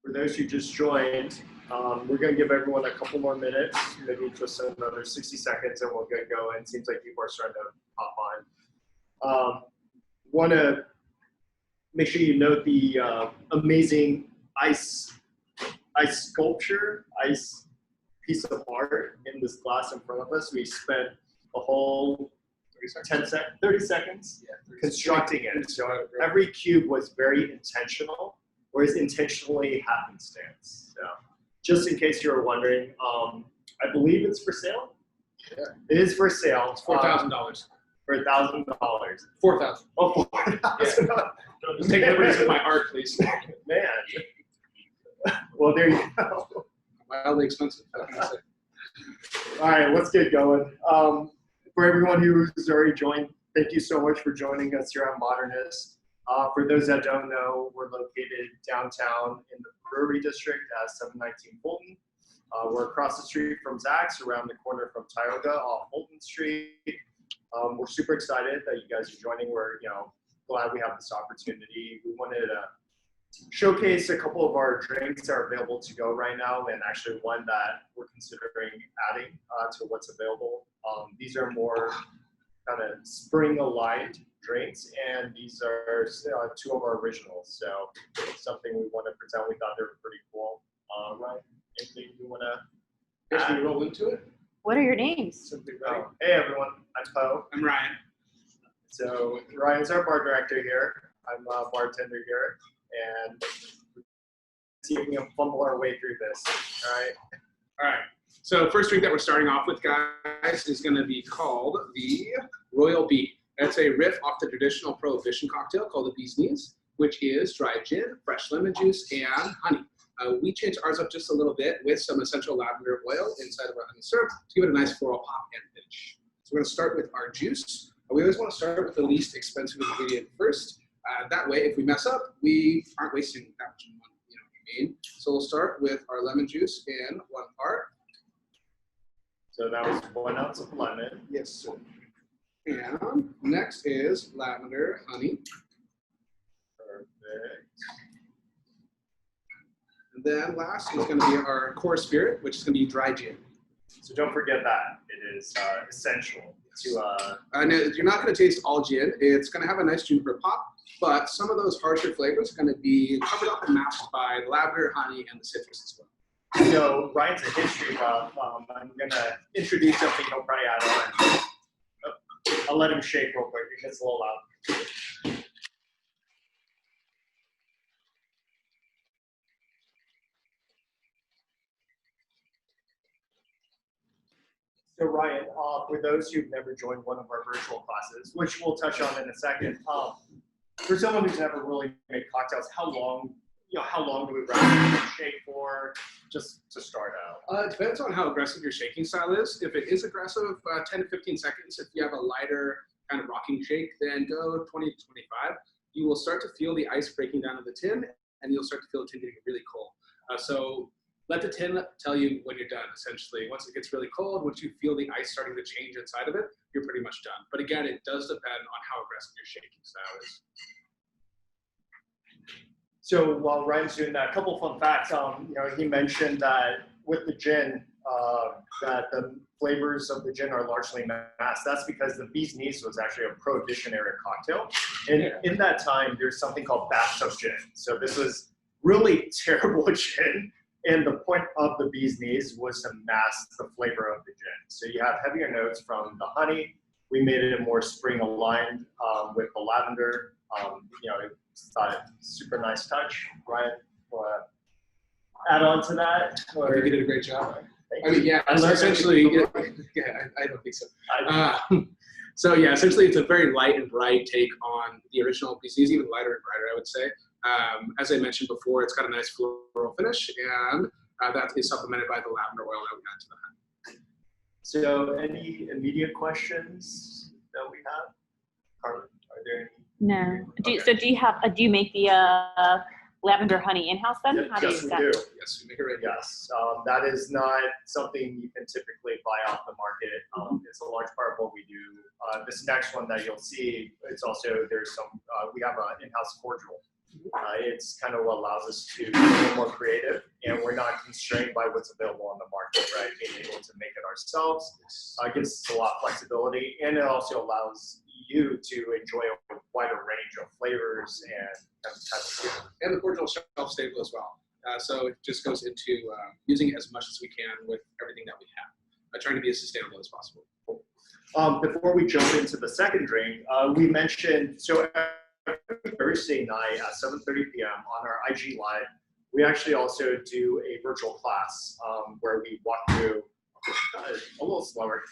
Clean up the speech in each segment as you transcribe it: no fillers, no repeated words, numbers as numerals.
For those who just joined, we're going to give everyone a couple more minutes, maybe just another 60 seconds, and we'll get going. Seems like people are starting to hop on. Want to make sure you note the amazing ice sculpture, ice piece of art in this glass in front of us. We spent a whole 30 seconds constructing it. So every cube was very intentional, whereas intentionally happenstance. So just in case you were wondering, I believe it's for sale. Yeah. It is for sale. It's $4,000. For $1,000. $4,000. Oh, $4,000. Yeah. Just take liberties with my art, please. Man. Well, there you go. Wildly expensive. What can I say? All right, let's get going. For everyone who's already joined, thank you so much for joining us here on Modernist. For those that don't know, we're located downtown in the Brewery District at 719 Fulton. We're across the street from Zach's, around the corner from Tioga off Fulton Street. We're super excited that you guys are joining. We're glad we have this opportunity. We wanted to showcase a couple of our drinks that are available to go right now, and actually one that we're considering adding to what's available. These are more kind of spring-aligned drinks, and these are two of our originals. So it's something we want to present. We thought they were pretty cool. Ryan, anything you want to? Guess we roll into it. What are your names? Hey everyone, I'm Poe. I'm Ryan. So Ryan's our bar director here. I'm a bartender here, and see if we can fumble our way through this. All right. So first drink that we're starting off with, guys, is going to be called the Royal Bee. That's a riff off the traditional Prohibition cocktail called the Bee's Knees, which is dry gin, fresh lemon juice, and honey. We changed ours up just a little bit with some essential lavender oil inside of our honey syrup to give it a nice floral pop and finish. So we're going to start with our juice. We always want to start with the least expensive ingredient first. That way, if we mess up, we aren't wasting that much money. You know what I mean? So we'll start with our lemon juice in 1 part. So that was 1 ounce of lemon. Yes, sir. And next is lavender honey. Perfect. And then last is going to be our core spirit, which is going to be dry gin. So don't forget that. It is essential to... No, you're not going to taste all gin. It's going to have a nice juniper pop, but some of those harsher flavors are going to be covered up and masked by the lavender, honey, and the citrus as well. So Ryan's a history buff. I'm going to introduce something he'll probably add on. Oh, I'll let him shake real quick because it's a little loud. So Ryan, for those who've never joined one of our virtual classes, which we'll touch on in a second, for someone who's never really made cocktails, how long do we recommend shake for, just to start out? It depends on how aggressive your shaking style is. If it is aggressive, 10 to 15 seconds. If you have a lighter kind of rocking shake, then go 20 to 25. You will start to feel the ice breaking down in the tin, and you'll start to feel the tin getting really cold. So let the tin tell you when you're done, essentially. Once it gets really cold, once you feel the ice starting to change inside of it, you're pretty much done. But again, it does depend on how aggressive your shaking style is. So while Ryan's doing that, a couple fun facts. He mentioned that with the gin, that the flavors of the gin are largely masked. That's because the Bee's Knees was actually a Prohibition era cocktail. And in that time, there's something called bathtub gin. So this was really terrible gin. And the point of the Bee's Knees was to mask the flavor of the gin. So you have heavier notes from the honey. We made it more spring aligned with the lavender. It's a super nice touch. Ryan, add on to that? I think you did a great job. I mean, yeah, essentially, yeah, I don't think so. So yeah, essentially it's a very light and bright take on the original Bee's Knees, even lighter and brighter, I would say. As I mentioned before, it's got a nice floral finish, and that is supplemented by the lavender oil that we add to the honey. So any immediate questions that we have? Carmen, are there any? No. Okay. Do you make the lavender honey in-house then? Yeah, How do you yes, use that? we do. Yes, we make it right. Yes, that is not something you can typically buy off the market. It's a large part of what we do. This next one that you'll see, it's also, there's some, we have an in-house cordial. It's kind of what allows us to be a little more creative, and we're not constrained by what's available on the market, right? Being able to make it ourselves gives us a lot of flexibility, and it also allows you to enjoy a wider range of flavors and types of food. And the cordial shelf stable as well. So it just goes into using it as much as we can with everything that we have, trying to be as sustainable as possible. Before we jump into the second drink, we mentioned, so every Thursday night at 7:30 p.m. on our IG Live, we actually also do a virtual class where we walk through, a little slower,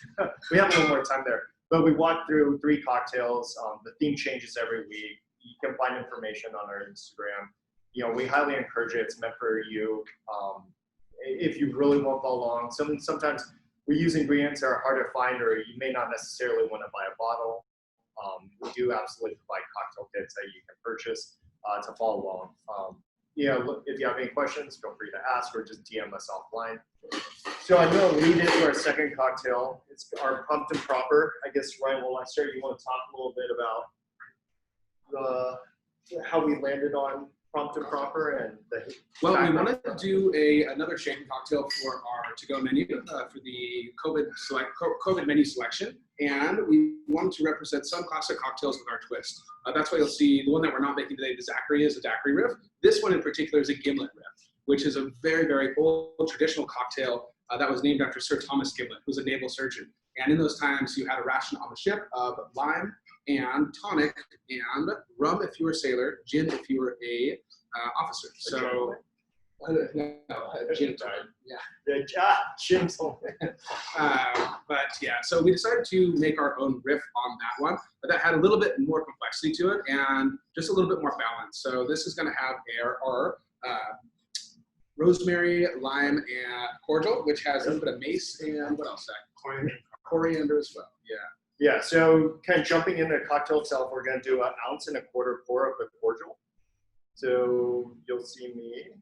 we have a little more time there, but we walk through 3 cocktails. The theme changes every week. You can find information on our Instagram. You know, we highly encourage it. It's meant for you. If you really won't go along, sometimes we use ingredients that are hard to find, or you may not necessarily want to buy a bottle. We do absolutely provide cocktail kits that you can purchase to follow along. Look, if you have any questions, feel free to ask or just DM us offline. So I'm going to lead into our second cocktail. It's our Pumped and Proper. I guess, Ryan, while I start, you want to talk a little bit about how we landed on Pumped and Proper and the. Well, we wanted to do another shaken cocktail for our to-go menu for the COVID menu selection, and we wanted to represent some classic cocktails with our twist. That's why you'll see the one that we're not making today, the Zachary, is a daiquiri riff. This one in particular is a gimlet riff, which is a very, very old traditional cocktail that was named after Sir Thomas Gimlet, who was a naval surgeon. And in those times, you had a ration on the ship of lime and tonic and rum if you were a sailor, gin if you were a officer. So, gin time. Yeah. Gin. But yeah, so we decided to make our own riff on that one, but that had a little bit more complexity to it and just a little bit more balance. So this is going to have our rosemary, lime, and cordial, which has a little bit of mace and what else? Coriander as well. Yeah. Yeah, so kind of jumping into the cocktail itself, we're going to do 1 1/4 ounce pour of the cordial. So you'll see me.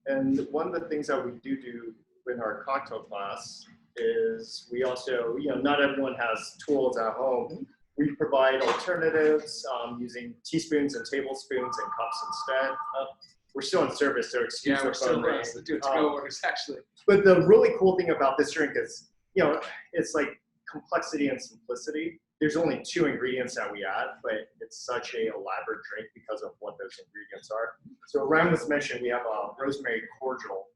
And one of the things that we do in our cocktail class is we also, not everyone has tools at home. We provide alternatives using teaspoons and tablespoons and cups instead. We're still in service, so excuse we're still ring. to-go orders, actually. But the really cool thing about this drink is, it's like complexity and simplicity. There's only 2 ingredients that we add, but it's such a elaborate drink because of what those ingredients are. So Ryan was mentioned, we have a rosemary cordial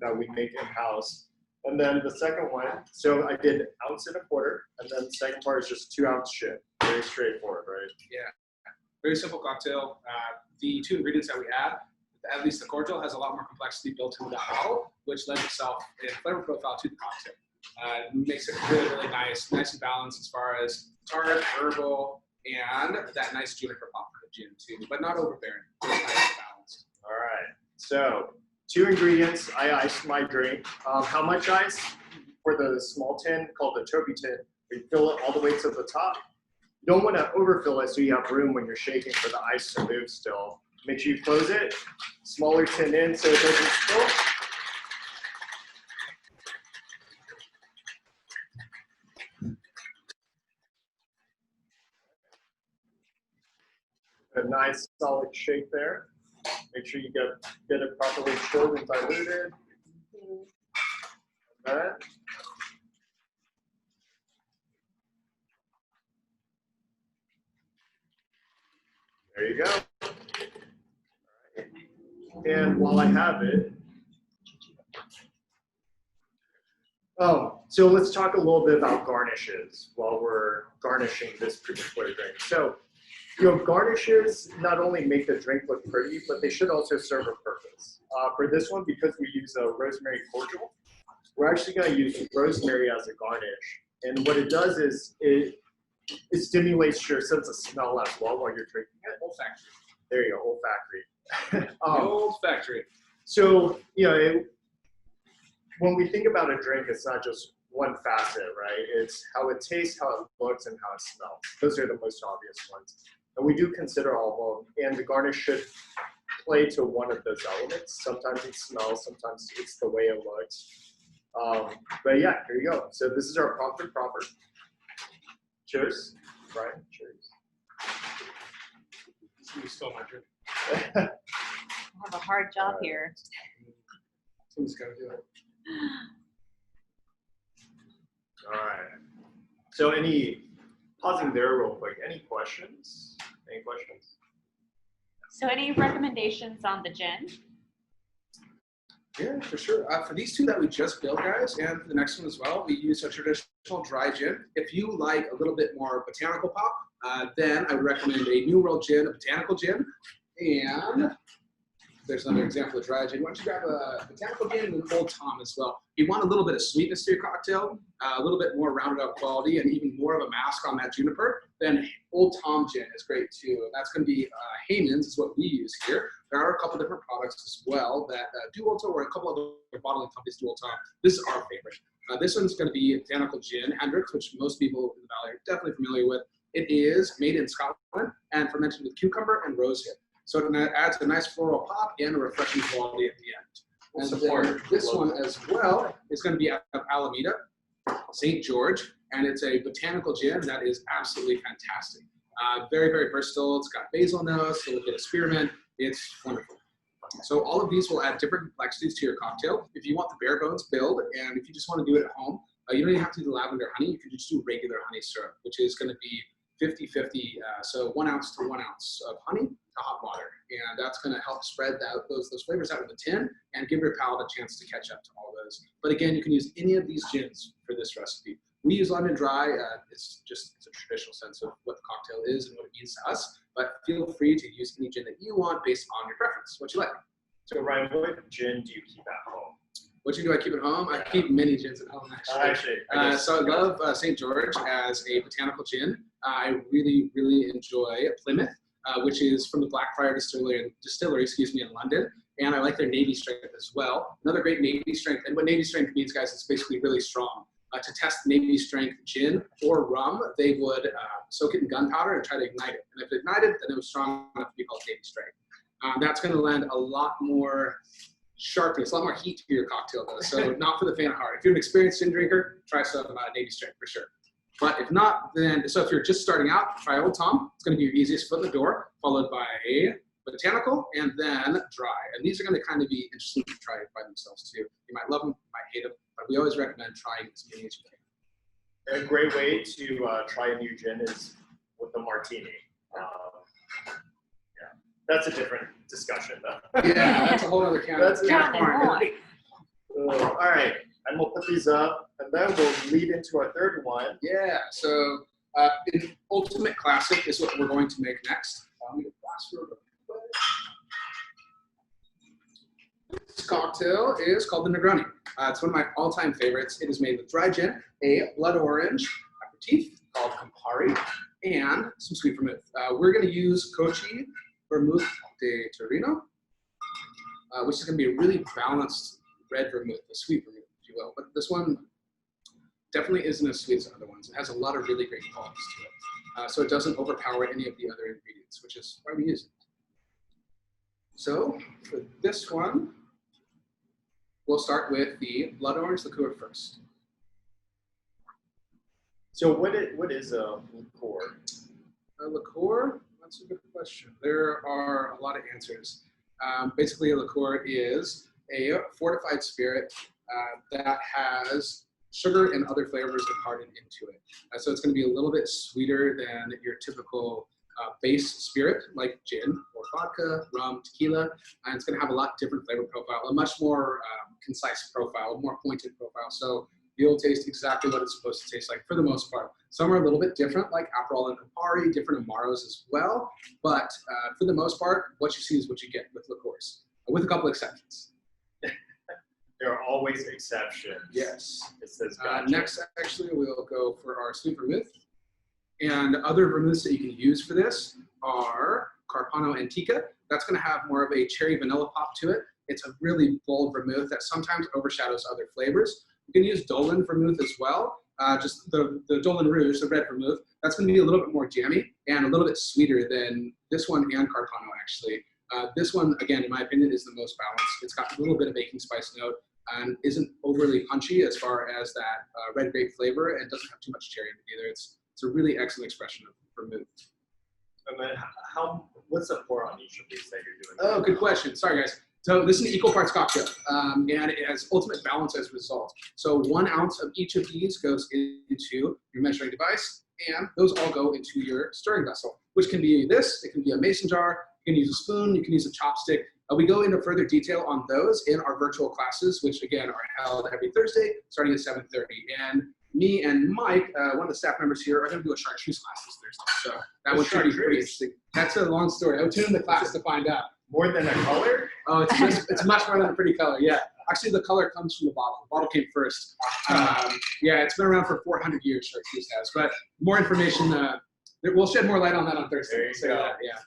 that we make in-house. And then the second one, so I did 1 1/4 ounce, and then the second part is just 2 ounce shit. Very straightforward, right? Yeah, very simple cocktail. The 2 ingredients that we add, at least the cordial, has a lot more complexity built into that bottle, which lends itself in flavor profile to the cocktail. Makes it really, really nice and balanced as far as tart, herbal, and that nice juniper pop for the gin too, but not overbearing. Just nice and balanced. All right. So 2 ingredients. I iced my drink. How much ice? For the small tin called the Toby tin, we fill it all the way to the top. You don't want to overfill it so you have room when you're shaking for the ice to move still. Make sure you close it. Smaller tin in so it doesn't spill. A nice solid shake there. Make sure you get it properly chilled and diluted. That. There you go. All right. And while I have it, so let's talk a little bit about garnishes while we're garnishing this particular drink. So, garnishes not only make the drink look pretty, but they should also serve a purpose. For this one, because we use a rosemary cordial, we're actually going to use rosemary as a garnish. And what it does is it stimulates your sense of smell as well while you're drinking it. Olfactory. There you go, olfactory. Olfactory. So, when we think about a drink, it's not just one facet, right? It's how it tastes, how it looks, and how it smells. Those are the most obvious ones. And we do consider all of them. And the garnish should play to one of those elements. Sometimes it smells, sometimes it's the way it looks. But yeah, here you go. So this is our Pumped and Proper. Cheers. Brian, cheers. You stole my drink. I have a hard job here. Someone's got to do it. All right. So pausing there real quick, any questions? Any questions? So any recommendations on the gin? Yeah, for sure. For these two that we just built, guys, and for the next one as well, we use a traditional dry gin. If you like a little bit more botanical pop, then I would recommend a New World gin, a botanical gin. And there's another example of dry gin. Why don't you grab a botanical gin and an Old Tom as well. You want a little bit of sweetness to your cocktail, a little bit more rounded out quality, and even more of a mask on that juniper, then Old Tom gin is great too. And that's going to be Hayman's is what we use here. There are a couple different products as well that do Old Tom, or a couple of other bottling companies do Old Tom. This is our favorite. This one's going to be botanical gin, Hendrick's, which most people in the Valley are definitely familiar with. It is made in Scotland and fermented with cucumber and rosehip. So it adds a nice floral pop and a refreshing quality at the end. And this one as well is going to be out of Alameda, St. George, and it's a botanical gin that is absolutely fantastic. Very, very versatile. It's got basil notes, a little bit of spearmint. It's wonderful. So all of these will add different complexities to your cocktail. If you want the bare bones build, and if you just want to do it at home, you don't even have to do the lavender honey. You can just do regular honey syrup, which is going to be 50-50, so 1 ounce to 1 ounce of honey to hot water. And that's going to help spread those flavors out of the tin and give your palate a chance to catch up to all those. But again, you can use any of these gins for this recipe. We use lemon dry. It's a traditional sense of what the cocktail is and what it means to us. But feel free to use any gin that you want based on your preference, what you like. So Ryan, what gin do you keep at home? What gin do I keep at home? I keep many gins at home, actually. So I love St. George as a botanical gin. I really, really enjoy Plymouth, which is from the Blackfriar Distillery, in London. And I like their Navy strength as well. Another great Navy strength. And what Navy strength means, guys, is basically really strong. To test Navy strength gin or rum, they would soak it in gunpowder and try to ignite it. And if it ignited, then it was strong enough to be called Navy strength. That's going to lend a lot more sharpness, a lot more heat to your cocktail, though. So not for the faint of heart. If you're an experienced gin drinker, try some Navy strength for sure. But if not, then, so if you're just starting out, try Old Tom. It's going to be your easiest foot in the door, followed by botanical, and then dry. And these are going to kind of be interesting to try by themselves too. You might love them, you might hate them, but we always recommend trying as many as you can. A great way to try a new gin is with a martini. That's a different discussion, though. Yeah, that's a whole other can. That's Tell me more. All right, and we'll put these up, and then we'll lead into our third one. Yeah, so in Ultimate Classic is what we're going to make next. This cocktail is called the Negroni. It's one of my all-time favorites. It is made with dry gin, a blood orange aperitif called Campari, and some sweet vermouth. We're going to use Kochi Vermouth de Torino, which is going to be a really balanced red vermouth, a sweet vermouth, if you will. But this one definitely isn't as sweet as the other ones. It has a lot of really great qualities to it. So it doesn't overpower any of the other ingredients, which is why we use it. So for this one, we'll start with the blood orange liqueur first. So what is a liqueur? A liqueur? That's a good question. There are a lot of answers. Basically, a liqueur is a fortified spirit that has sugar and other flavors imparted into it. So it's going to be a little bit sweeter than your typical base spirit like gin or vodka, rum, tequila, and it's going to have a lot different flavor profile, a much more concise profile, a more pointed profile. So you'll taste exactly what it's supposed to taste like for the most part. Some are a little bit different, like Aperol and Campari, different Amaros as well. But for the most part, what you see is what you get with liqueurs, with a couple exceptions. There are always exceptions. Yes. It says next, actually, we'll go for our sweet vermouth. And other vermouths that you can use for this are Carpano Antica. That's going to have more of a cherry vanilla pop to it. It's a really bold vermouth that sometimes overshadows other flavors. You can use Dolan vermouth as well. Just the Dolan Rouge, the red vermouth. That's going to be a little bit more jammy and a little bit sweeter than this one and Carpano, actually. This one, again, in my opinion, is the most balanced. It's got a little bit of baking spice note and isn't overly punchy as far as that red grape flavor, and doesn't have too much cherry in it either. It's a really excellent expression of vermouth. And then what's the pour on each of these that you're doing? Oh, good question. Sorry, guys. So this is an equal parts cocktail, and it has ultimate balance as a result. So 1 ounce of each of these goes into your measuring device, and those all go into your stirring vessel, which can be this. It can be a mason jar. You can use a spoon. You can use a chopstick. We go into further detail on those in our virtual classes, which again are held every Thursday, starting at 7:30. And me and Mike, one of the staff members here, are going to do a chartreuse class this Thursday. So that one should be pretty interesting. That's a long story. I would tune in the class to find out. More than a color? Oh, it's much more than a pretty color, yeah. Actually, the color comes from the bottle. The bottle came first. Yeah, it's been around for 400 years, chartreuse has. But more information, we'll shed more light on that on Thursday. There you go. Yeah.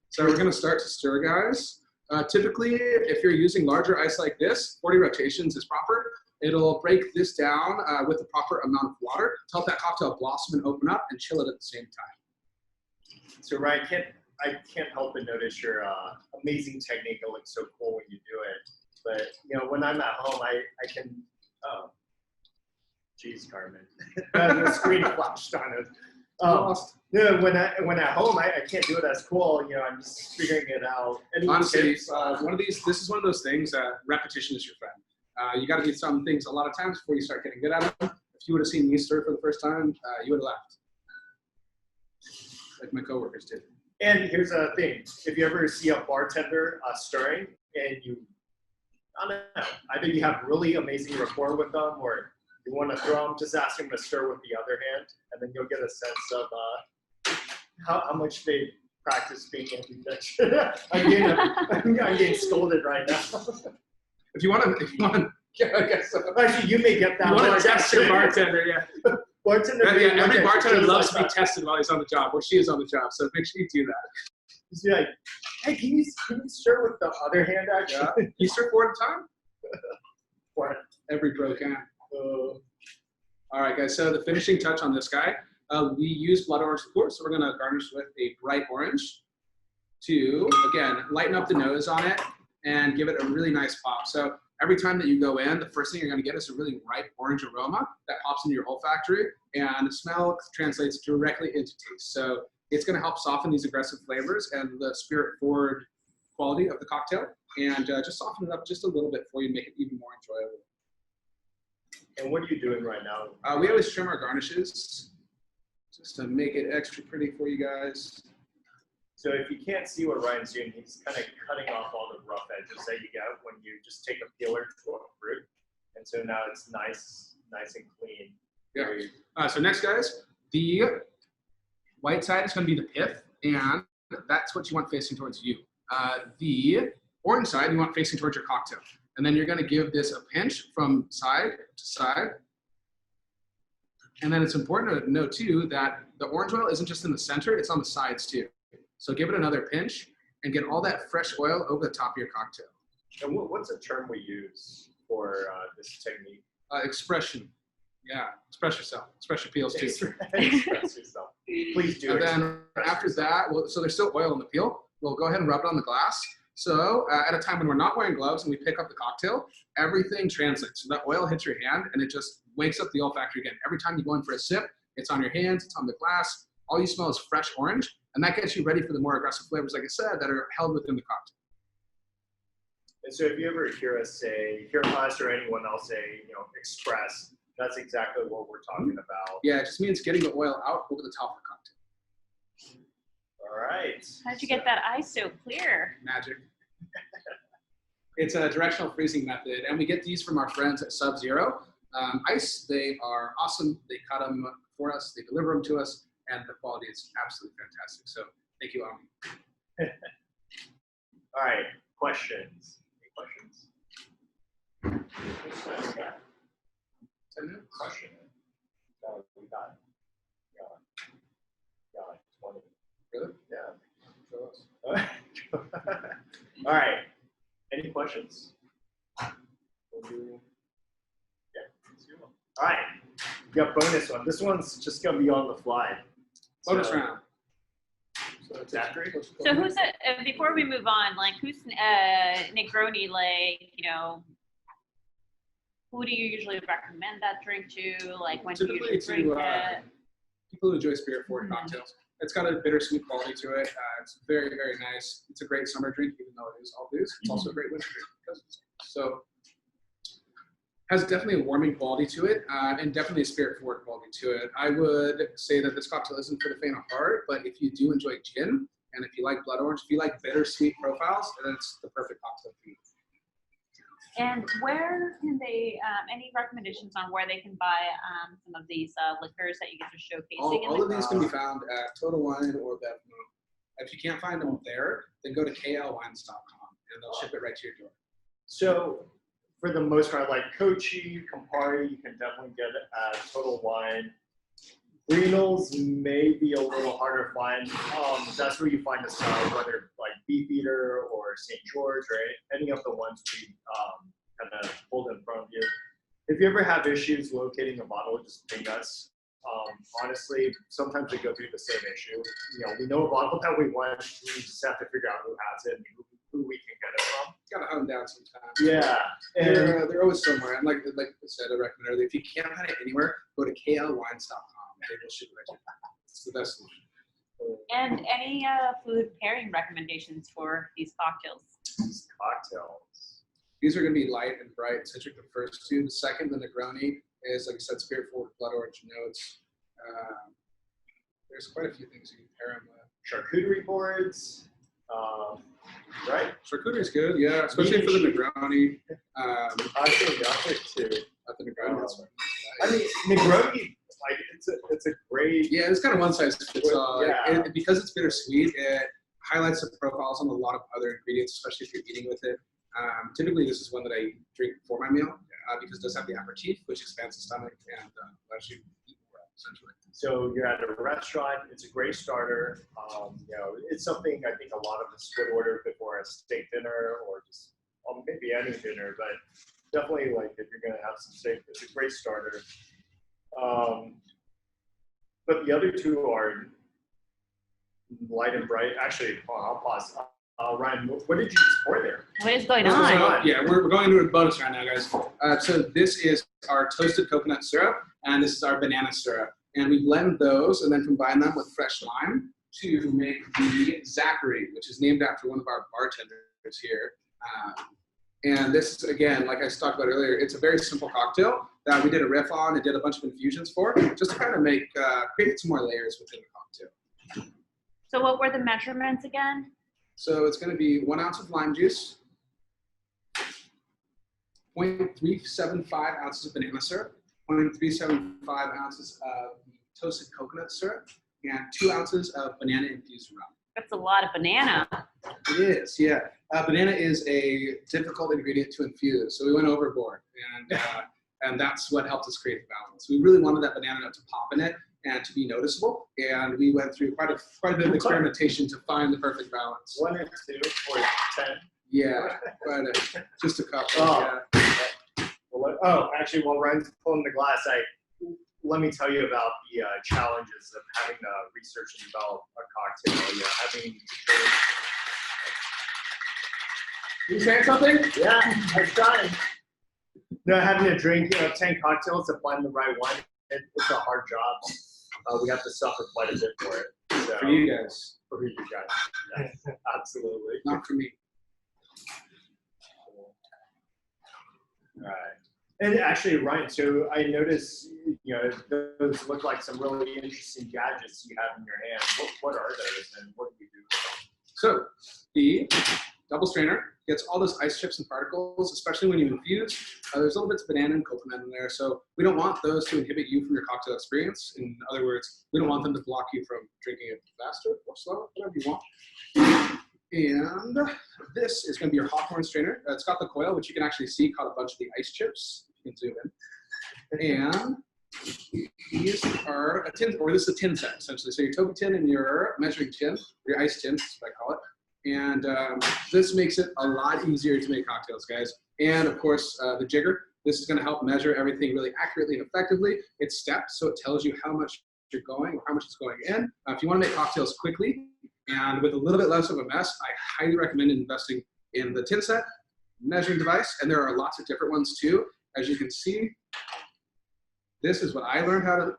So we're going to start to stir, guys. Typically, if you're using larger ice like this, 40 rotations is proper. It'll break this down with the proper amount of water to help that cocktail blossom and open up and chill it at the same time. So Ryan, I can't help but notice your amazing technique. It looks so cool when you do it. But you know, when I'm at home, I can. Oh, geez, Carmen, the screen flashed on it. No, when at home, I can't do it as cool. You know, I'm just figuring it out. Honestly, this is one of those things. Repetition is your friend. You got to do some things a lot of times before you start getting good at them. If you would have seen me stir for the first time, you would have laughed, like my coworkers did. And here's a thing: if you ever see a bartender stirring, and I don't know, either you have really amazing rapport with them, or you want to throw them, just ask them to stir with the other hand, and then you'll get a sense of how much they practice being ambidextrous. I'm getting scolded right now. If you want to, yeah, I guess so. Actually, you may get that. You want to test your bartender, yeah. Bartender. Yeah, every bartender loves to be tested while he's on the job, or she is on the job. So make sure you do that. He's like, hey, can you stir with the other hand? Actually, yeah. Can you stir 4 at a time? What? Every pro can. All right, guys. So the finishing touch on this guy, we use blood orange liqueur, so we're going to garnish with a bright orange to, again, lighten up the nose on it and give it a really nice pop. So every time that you go in, the first thing you're going to get is a really ripe orange aroma that pops into your olfactory, and the smell translates directly into taste. So it's going to help soften these aggressive flavors and the spirit-forward quality of the cocktail, and just soften it up just a little bit for you and make it even more enjoyable. And what are you doing right now? We always trim our garnishes just to make it extra pretty for you guys. So if you can't see what Ryan's doing, he's kind of cutting off all the rough edges that you get when you just take a peeler to a fruit. And so now it's nice and clean. Yeah. So next, guys, the white side is going to be the pith, and that's what you want facing towards you. The orange side you want facing towards your cocktail. And then you're going to give this a pinch from side to side. And then it's important to note, too, that the orange oil isn't just in the center, it's on the sides, too. So give it another pinch and get all that fresh oil over the top of your cocktail. And what's a term we use for this technique? Expression. Yeah, express yourself. Express your peels, too. Express yourself. Please do. And then after that, so there's still oil in the peel. We'll go ahead and rub it on the glass. So at a time when we're not wearing gloves and we pick up the cocktail, everything translates. So that oil hits your hand and it just wakes up the olfactory again. Every time you go in for a sip, it's on your hands, it's on the glass. All you smell is fresh orange, and that gets you ready for the more aggressive flavors, like I said, that are held within the cocktail. And so if you ever hear us or anyone else say, express, that's exactly what we're talking about. Yeah, it just means getting the oil out over the top of the cocktail. All right. How'd you get that ice so clear? Magic. It's a directional freezing method, and we get these from our friends at Sub-Zero Ice. They are awesome. They cut them for us. They deliver them to us, and the quality is absolutely fantastic. So thank you, Ami. All right. Questions? Any questions? Question. No, we got 20. Really? Yeah. All right. Any questions? Yeah. All right. We got bonus one. This one's just gonna be on the fly. Bonus round. So it's accurate. So who's before we move on, like who's Negroni, like, who do you usually recommend that drink to? Like when do you usually drink it? People who enjoy spirit forward cocktails. It's got a bittersweet quality to it. It's very, very nice. It's a great summer drink, even though it is all booze. It's also a great winter drink because of it. So has definitely a warming quality to it, and definitely a spirit-forward quality to it. I would say that this cocktail isn't for the faint of heart, but if you do enjoy gin, and if you like blood orange, if you like bittersweet profiles, then it's the perfect cocktail for you. And where can they, any recommendations on where they can buy some of these liquors that you guys are showcasing? All of these can be found at Total Wine or Bevmo. If you can't find them there, then go to klwines.com and they'll ship it right to your door. So for the most part, like Kochi, Campari, you can definitely get it at Total Wine. Renals may be a little harder to find. That's where you find the style, whether like Beefeater or St. George or any of the ones we kind of pulled in front of you. If you ever have issues locating a bottle, just ping us. Honestly, sometimes we go through the same issue. You know, we know a bottle that we want. We just have to figure out who has it and who we can get it from. Gotta hunt them down sometimes. Yeah, and they're always somewhere. And like I said, I recommend earlier, if you can't find it anywhere, go to klwines.com. They will ship it right to you. It's the best solution. And any food pairing recommendations for these cocktails? these cocktails. These are going to be light and bright, citric, the first two. The second, the Negroni, is, like I said, spirit forward, blood orange notes. There's quite a few things you can pair them with. Charcuterie boards, right? Charcuterie is good, yeah, especially for the Negroni. I think the too. At the Negroni, that's right. I mean, Negroni, like it's a great. Yeah, it's kind of one size fits all. Yeah. Because it's bittersweet, it highlights the profiles on a lot of other ingredients, especially if you're eating with it. Typically, this is one that I drink before my meal because it does have the aperitif, which expands the stomach and lets you eat more, essentially. So you're at a restaurant. It's a great starter. You know, it's something I think a lot of us would order before a steak dinner or just maybe any dinner, but definitely like if you're gonna have some steak, it's a great starter. But the other two are light and bright. Actually, I'll pause. Ryan, what did you just pour there? What is going So, on? yeah, we're going into a bonus right now, guys. So this is our toasted coconut syrup, and this is our banana syrup. And we blend those and then combine them with fresh lime to make the Zachary, which is named after one of our bartenders here. And this, again, like I talked about earlier, it's a very simple cocktail that we did a riff on and did a bunch of infusions for, just to kind of make, create some more layers within the cocktail. So what were the measurements again? So it's going to be 1 ounce of lime juice, 0.375 ounces of banana syrup, 0.375 ounces of toasted coconut syrup, and 2 ounces of banana infused rum. That's a lot of banana. It is, yeah. Banana is a difficult ingredient to infuse, so we went overboard, and that's what helped us create the balance. We really wanted that banana note to pop in it and to be noticeable, and we went through quite a bit of experimentation to find the perfect balance. 1 or 2 or 10? Yeah, just a couple. Oh. Yeah. Well, actually, while Ryan's pulling the glass, let me tell you about the challenges of having to research and develop a cocktail. You know, having You saying something? yeah, I'm trying. No, having to drink 10 cocktails to find the right one. It's a hard job. We have to suffer quite a bit for it. So, For you guys. For you guys. Yeah, absolutely. Not for me. All right. And actually, Ryan, so I noticed, those look like some really interesting gadgets you have in your hand. What are those and what do you do with them? So the double strainer gets all those ice chips and particles, especially when you infuse. There's little bits of banana and coconut in there, so we don't want those to inhibit you from your cocktail experience. In other words, we don't want them to block you from drinking it faster or slower, whatever you want. And this is going to be your Hawthorne strainer. It's got the coil, which you can actually see caught a bunch of the ice chips. You can zoom in. And these are a tin, or this is a tin set, essentially. So your Toby tin and your measuring tin, your ice tin, as I call it. And this makes it a lot easier to make cocktails, guys. And of course, the jigger. This is going to help measure everything really accurately and effectively. It's stepped, so it tells you how much you're going or how much is going in. If you want to make cocktails quickly and with a little bit less of a mess, I highly recommend investing in the tin set measuring device. And there are lots of different ones too. As you can see, this is what I learned how to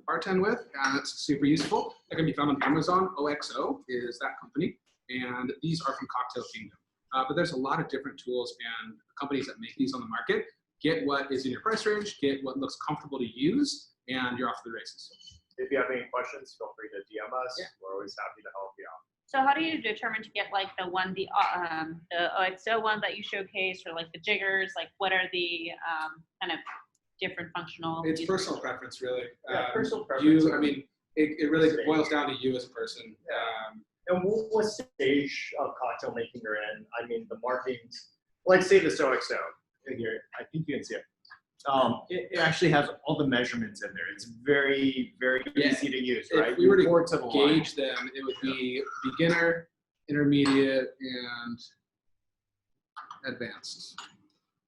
bartend with, and it's super useful. That can be found on Amazon. OXO is that company, and these are from Cocktail Kingdom. But there's a lot of different tools and companies that make these on the market. Get what is in your price range, get what looks comfortable to use, and you're off to the races. If you have any questions, feel free to DM us. Yeah. We're always happy to help you out. So how do you determine to get like the OXO one that you showcased, or like the jiggers? Like, what are the kind of different functional? It's uses? personal preference, really. Yeah, personal preference. I mean, it really boils down to you as a person. And what stage of cocktail making you're in? I mean, the markings, like say this OXO here, I think you can see it. It actually has all the measurements in there. It's very, very easy to use, right? If we were to Pour to the line. gauge them, it would be beginner, intermediate, and advanced.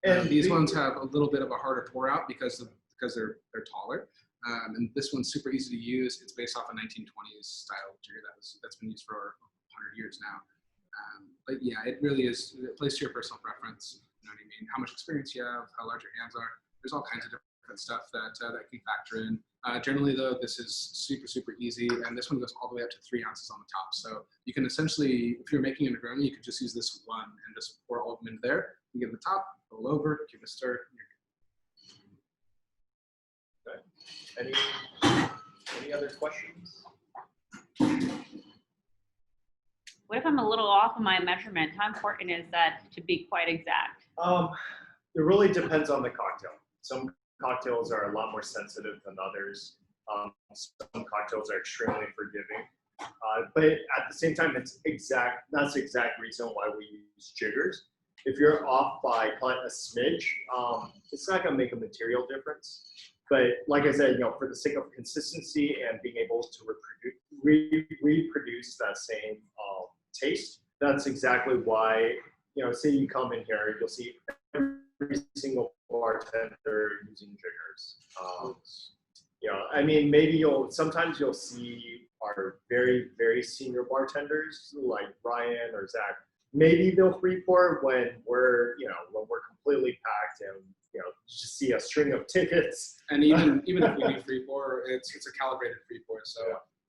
And These ones have a little bit of a harder pour out because they're taller. And this one's super easy to use. It's based off a 1920s style jigger that's been used for 100 years now. But yeah, it really is. It plays to your personal preference. You know what I mean? How much experience you have, how large your hands are. There's all kinds of different stuff that can factor in. Generally, though, this is super, super easy, and this one goes all the way up to 3 ounces on the top. So you can essentially, if you're making a Negroni, you could just use this one and just pour all of them into there. You give it the top, roll over, give it a stir. Okay. Any other questions? What if I'm a little off on my measurement? How important is that to be quite exact? It really depends on the cocktail. Some cocktails are a lot more sensitive than others. Some cocktails are extremely forgiving. But at the same time, that's the exact reason why we use jiggers. If you're off by a smidge, it's not going to make a material difference. But like I said, for the sake of consistency and being able to reproduce that same taste, that's exactly why, say you come in here, you'll see every single bartender using jiggers. I mean, maybe sometimes you'll see our very, very senior bartenders like Ryan or Zach. Maybe they'll free pour when we're completely packed and you just see a string of tickets. And even if we do free pour, it's a calibrated free pour. So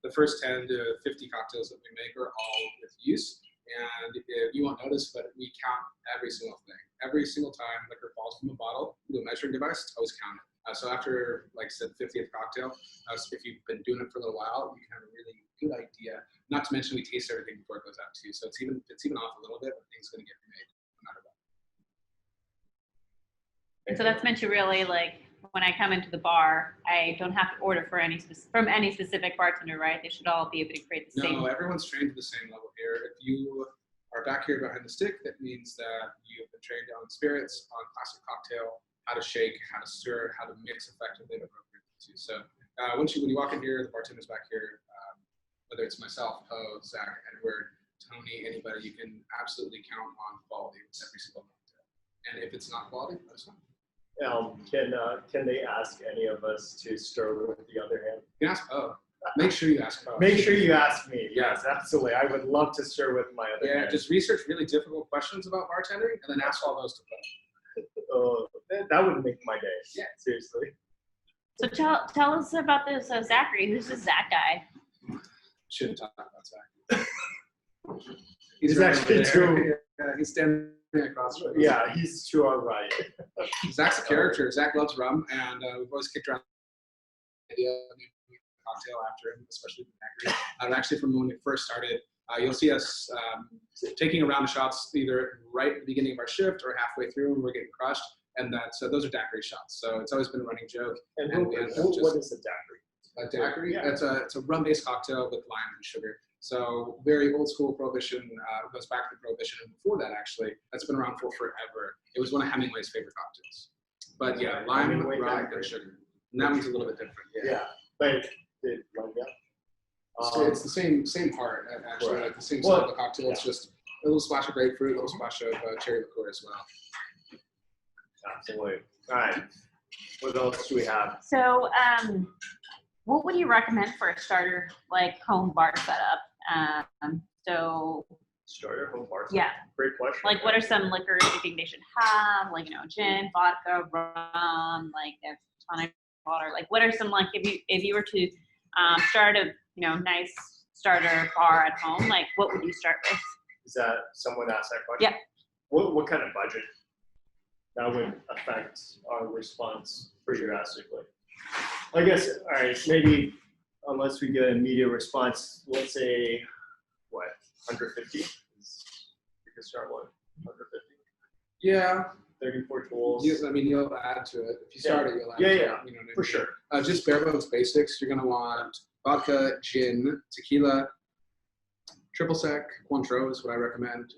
the first 10 to 50 cocktails that we make are all with use. And you won't notice, but we count every single thing. Every single time liquor falls from a bottle, we do a measuring device to always count it. So after, like I said, 50th cocktail, if you've been doing it for a little while, you can have a really good idea. Not to mention we taste everything before it goes out too. So it's even off a little bit, but things going to get remade no matter what. And so that's meant to really, like, when I come into the bar, I don't have to order from any specific bartender, right? They should all be able to create the same. No, everyone's trained to the same level here. If you are back here behind the stick, that means that you've been trained on spirits, on classic cocktail, how to shake, how to stir, how to mix effectively and appropriately. So when you walk in here, the bartender's back here, whether it's myself, Poe, Zach, Edward, Tony, anybody, you can absolutely count on quality with every single cocktail. And if it's not quality, that's fine. Can they ask any of us to stir with the other hand? You can ask Poe. Make sure you ask Poe. Make sure you ask me. Yes, absolutely. I would love to stir with my other hand. Yeah, just research really difficult questions about bartending and then ask all those to Poe. That would make my day. Yeah, seriously. So tell us about this Zachary. Who's this Zach guy? Shouldn't talk about Zach. He's right actually too. Yeah, he's standing across from us. Yeah, he's to our right. Zach's a character. Zach loves rum, and we've always kicked around the idea of making a cocktail after him, especially the daiquiri. Actually, from when we first started, you'll see us taking a round of shots either right at the beginning of our shift or halfway through when we're getting crushed, and those are daiquiri shots. So it's always been a running joke. And what is a daiquiri? A daiquiri? Yeah. It's a rum-based cocktail with lime and sugar. So very old school Prohibition, goes back to Prohibition, and before that actually, that's been around for forever. It was one of Hemingway's favorite cocktails. But yeah, lime, rum, and sugar. And that one's a little bit different. Yeah, but it's the same part actually, right. like the same style of the cocktail. Yeah. It's just a little splash of grapefruit, a little splash of cherry liqueur as well. Absolutely. All right. What else do we have? So, what would you recommend for a starter, like home bar setup? Starter home bar setup? Yeah. Great question. Like, what are some liquors you think they should have? Like, gin, vodka, rum, like, there's a ton of water? Like, what are some, like, if you were to start a nice starter bar at home, like, what would you start with? Is that someone asked that question? Yeah. What kind of budget that would affect our response pretty drastically? I guess, all right, maybe unless we get an immediate response, let's say, what, 150? We could start with 150. Yeah. 34 tools. You'll add to it. If you start it, you'll add to it. Yeah, You know what I mean? for sure. Just bare bones basics. You're going to want vodka, gin, tequila, triple sec, Cointreau is what I recommend.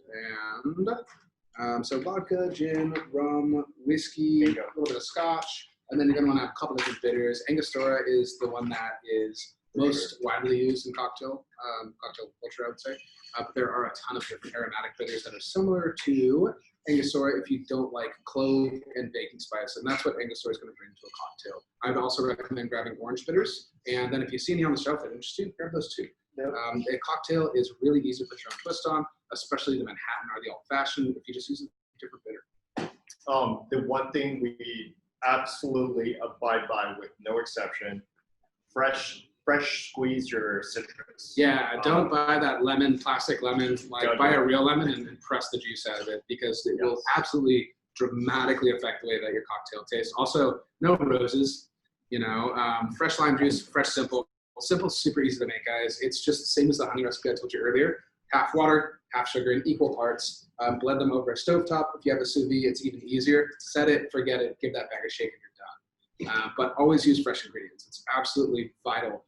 And so vodka, gin, rum, whiskey, a little bit of scotch. And then you're going to want to have a couple of different bitters. Angostura is the one that is most widely used in cocktail culture, I would say. But there are a ton of different aromatic bitters that are similar to Angostura if you don't like clove and baking spice. And that's what Angostura is going to bring to a cocktail. I would also recommend grabbing orange bitters. And then if you see any on the shelf that interest you, grab those too. Yep. A cocktail is really easy to put your own twist on, especially the Manhattan or the old-fashioned if you just use a different bitter. The one thing we absolutely abide by with no exception, fresh squeeze your citrus. Yeah, don't buy that plastic lemon, like buy a real lemon and press the juice out of it, because it will absolutely dramatically affect the way that your cocktail tastes. Also, no roses, fresh lime juice, fresh simple. Simple, super easy to make, guys. It's just the same as the honey recipe I told you earlier. Half water, half sugar in equal parts. Blend them over a stovetop. If you have a sous vide, it's even easier. Set it, forget it, give that bag a shake and you're done. But always use fresh ingredients. It's absolutely vital.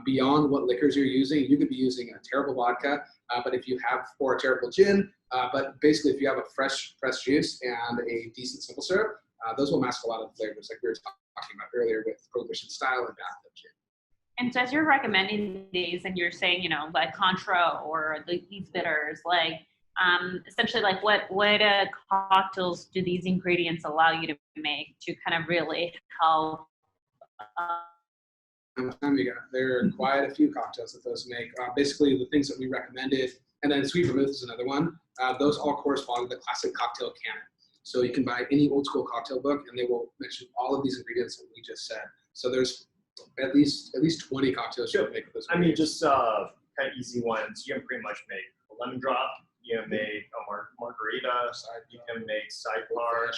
Beyond what liquors you're using, you could be using a terrible vodka, or a terrible gin, but basically if you have a fresh juice and a decent simple syrup, those will mask a lot of the flavors like we were talking about earlier with Prohibition style and bathtub gin. And so as you're recommending these and you're saying, like Cointreau or these bitters, like essentially like what cocktails do these ingredients allow you to make to kind of really help? There are quite a few cocktails that those make. Basically the things that we recommended, and then sweet vermouth is another one. Those all correspond to the classic cocktail canon. So you can buy any old school cocktail book and they will mention all of these ingredients that we just said. So there's at least 20 cocktails you can make with those. Just kind of easy ones. You can pretty much make a lemon drop. You can make a margarita. You can make sidecar.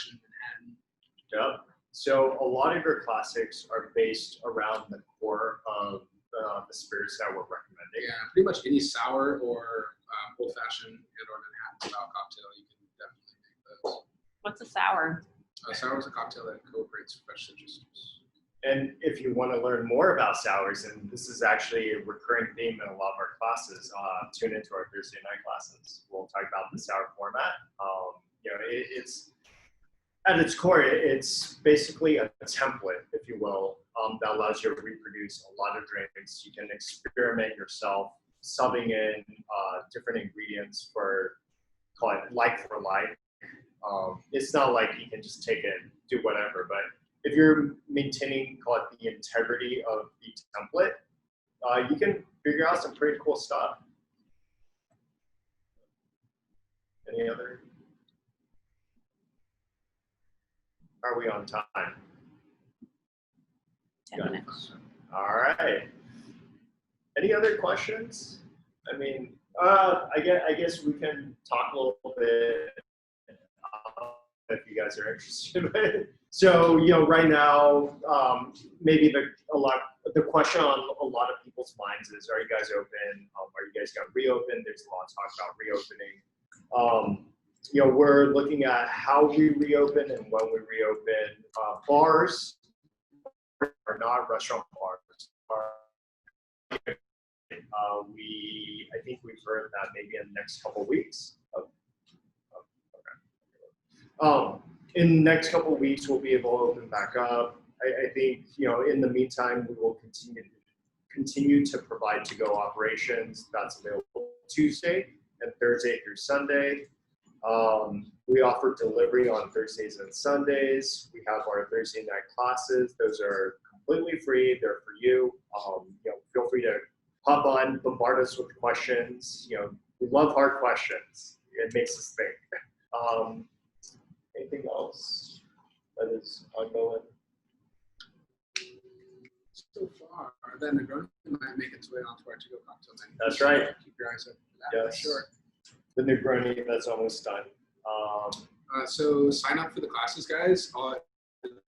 Yep. So a lot of your classics are based around the core of the spirits that we're recommending. Yeah, pretty much any sour or old-fashioned and or Manhattan style cocktail, you can definitely make those. What's a sour? Sour is a cocktail that incorporates fresh citrus juice. And if you want to learn more about sours, and this is actually a recurring theme in a lot of our classes, tune into our Thursday night classes. We'll talk about the sour format. It's at its core, it's basically a template, if you will, that allows you to reproduce a lot of drinks. You can experiment yourself, subbing in different ingredients for, call it like for like. It's not like you can just take it and do whatever, but if you're maintaining, call it the integrity of the template, you can figure out some pretty cool stuff. Any other? Are we on time? 10 minutes. All right. Any other questions? I guess we can talk a little bit if you guys are interested. So, right now, maybe the question on a lot of people's minds is, are you guys open? Are you guys going to reopen? There's a lot of talk about reopening. We're looking at how we reopen and when we reopen. Bars are not restaurant bars. I think we've heard that maybe in the next couple of weeks. In the next couple of weeks, we'll be able to open back up. I think, in the meantime, we will continue to provide to-go operations. That's available Tuesday and Thursday through Sunday. We offer delivery on Thursdays and Sundays. We have our Thursday night classes. Those are completely free. They're for you. Feel free to hop on, bombard us with questions. We love hard questions. It makes us think. Anything else that is ongoing? the Negroni might make its way onto our to-go cocktail menu. That's right. Keep your eyes open for that. Yes. For sure. The Negroni that's almost done. So sign up for the classes, guys.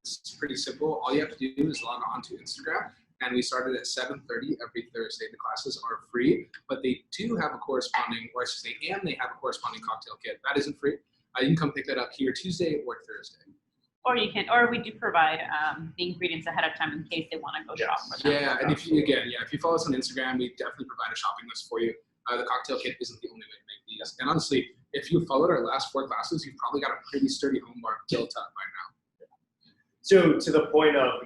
It's pretty simple. All you have to do is log on to Instagram, and we started at 7:30 every Thursday. The classes are free, but they do have a corresponding, or I should say, and they have a corresponding cocktail kit. That isn't free. You can come pick that up here Tuesday or Thursday. Or you can, or we do provide the ingredients ahead of time in case they want to go shop for them. Yeah, and if you follow us on Instagram, we definitely provide a shopping list for you. The cocktail kit isn't the only way to make these. And honestly, if you followed our last 4 classes, you've probably got a pretty sturdy home bar built up by now. So to the point of,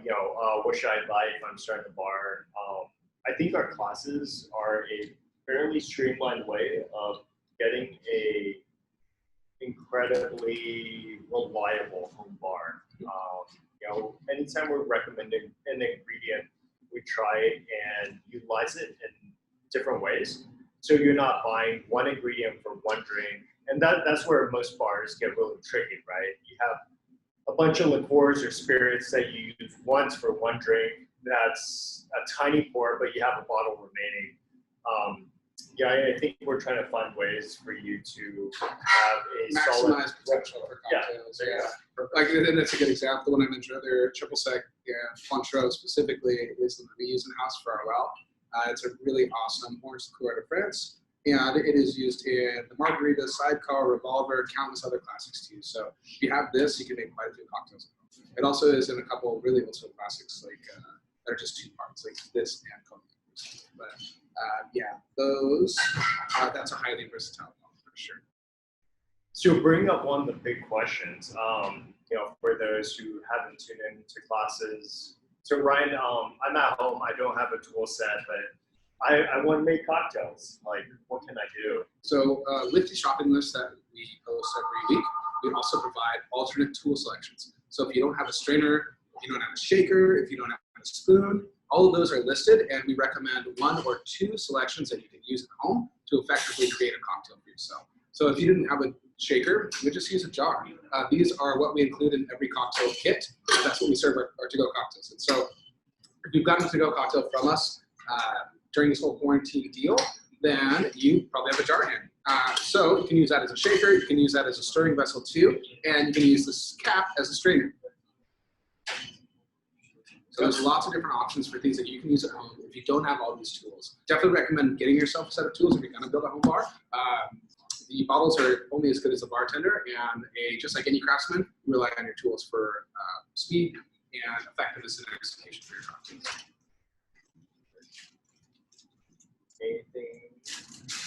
what should I buy if I'm starting a bar? I think our classes are a fairly streamlined way of getting a incredibly reliable home bar. Anytime we're recommending an ingredient, we try and utilize it in different ways. So you're not buying one ingredient for one drink, and that's where most bars get really tricky, right? You have a bunch of liqueurs or spirits that you use once for one drink. That's a tiny pour, but you have a bottle remaining. I think we're trying to find ways for you to have a maximize potential for cocktails. Like, and that's a good example. The one I mentioned earlier, triple sec, Cointreau specifically, is the one we use in house for our well. It's a really awesome orange liqueur out of France, and it is used in the margarita, sidecar, revolver, countless other classics too. So if you have this, you can make quite a few cocktails. It also is in a couple of really old school classics, like that are just 2 parts, like this and cognac. But those that's a highly versatile one for sure. So bring up one of the big questions, for those who haven't tuned into classes. So Ryan, I'm at home. I don't have a tool set, but I want to make cocktails. Like, what can I do? So with the shopping list that we post every week, we also provide alternate tool selections. So if you don't have a strainer, if you don't have a shaker, if you don't have a spoon, all of those are listed, and we recommend 1 or 2 selections that you can use at home to effectively create a cocktail for yourself. So if you didn't have a shaker, you would just use a jar. These are what we include in every cocktail kit. That's what we serve our to-go cocktails. And so if you've gotten a to-go cocktail from us during this whole quarantine deal, then you probably have a jar hand. So you can use that as a shaker, you can use that as a stirring vessel too, and you can use this cap as a strainer. So there's lots of different options for things that you can use at home if you don't have all these tools. Definitely recommend getting yourself a set of tools if you're going to build a home bar. The bottles are only as good as the bartender, and just like any craftsman, you rely on your tools for speed and effectiveness in execution for your cocktails.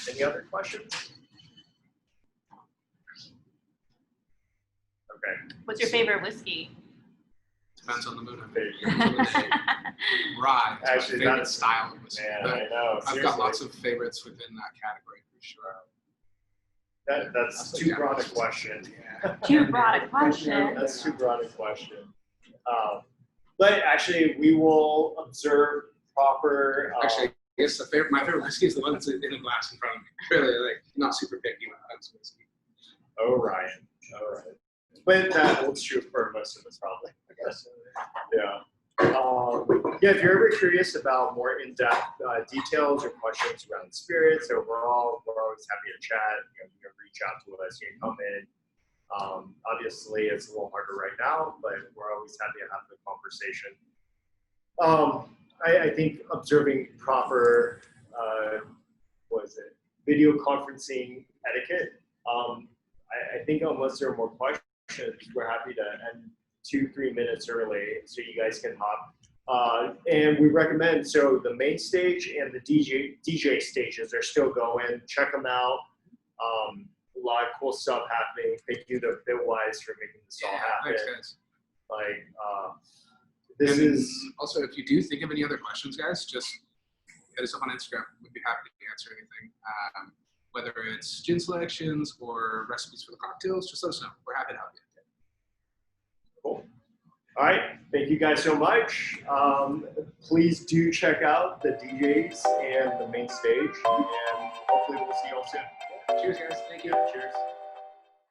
Any other questions? Okay. What's your favorite whiskey? Depends on the mood. Right. Actually, my favorite style of whiskey. Man, I know. I've got lots of favorites within that category for sure. That's too broad a question. Yeah. Too broad a question. That's too broad a question. But actually, we will observe proper. Actually, I guess my favorite whiskey is the one that's in a glass in front of me. Really, like, not super picky when it comes to whiskey. Oh, Ryan. All right. But that holds true for most of us, probably. I guess. Yeah. If you're ever curious about more in-depth details or questions around spirits overall, we're always happy to chat. You can reach out to us. You can come in. Obviously, it's a little harder right now, but we're always happy to have the conversation. I think observing proper, video conferencing etiquette. I think unless there are more questions, we're happy to end 2-3 minutes early so you guys can hop. And we recommend, so the main stage and the DJ stages are still going. Check them out. A lot of cool stuff happening. Thank you to Bitwise for making this all happen. Thanks, guys. This is also, if you do think of any other questions, guys, just hit us up on Instagram. We'd be happy to answer anything. Whether it's gin selections or recipes for the cocktails, just let us know. We're happy to help you. Cool. All right. Thank you guys so much. Please do check out the DJs and the main stage, and hopefully we'll see you all soon. Cheers, guys. Thank you. Cheers.